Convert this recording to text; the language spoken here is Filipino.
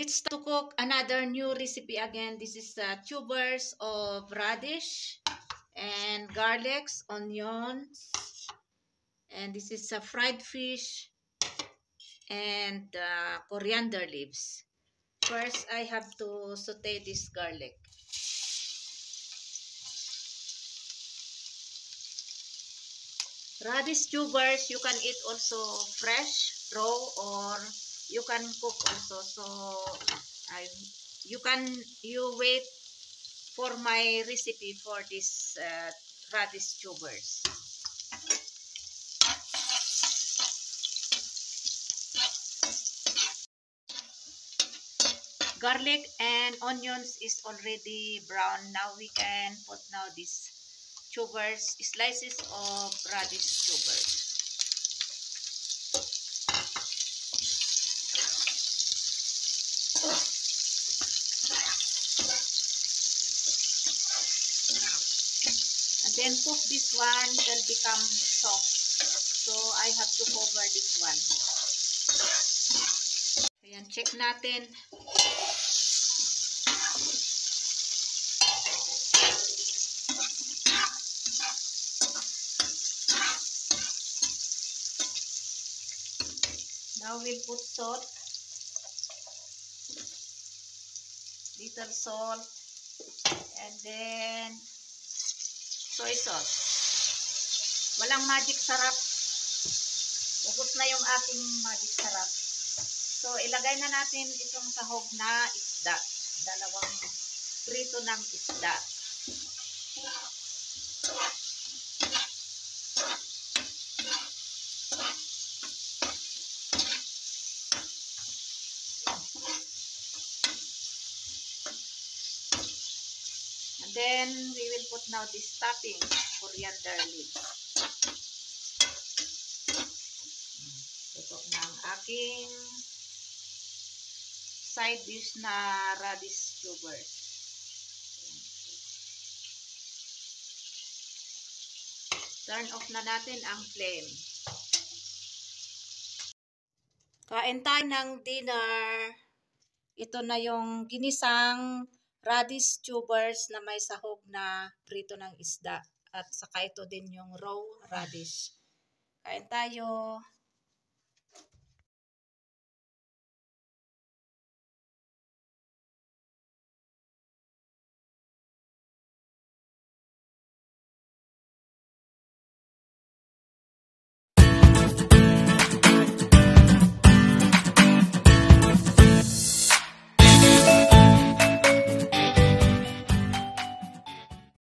Let's to cook another new recipe again. This is tubers of radish and garlics, onions, and this is fried fish and coriander leaves. First, I have to saute this garlic. Radish tubers, you can eat also fresh, raw, or you can cook also. So, you wait for my recipe for this radish tubers. Garlic and onions is already brown. Now we can put now this tubers, slices of radish tubers. And then cook this one till become soft. So I have to cover this one. Ayan, check natin. Now we'll put salt, little salt, and then soy sauce. Walang magic sarap. Ubos na yung ating magic sarap. So, ilagay na natin itong sahog na isda. Dalawang prito ng isda. And then, we will put now this topping, coriander leaves. Ito na ang aking side dish na radish tubers. Turn off na natin ang flame. Kain tayo ng dinner. Ito na yung ginisang radish tubers na may sahog na prito ng isda. At saka ito din yung raw radish. Kain tayo.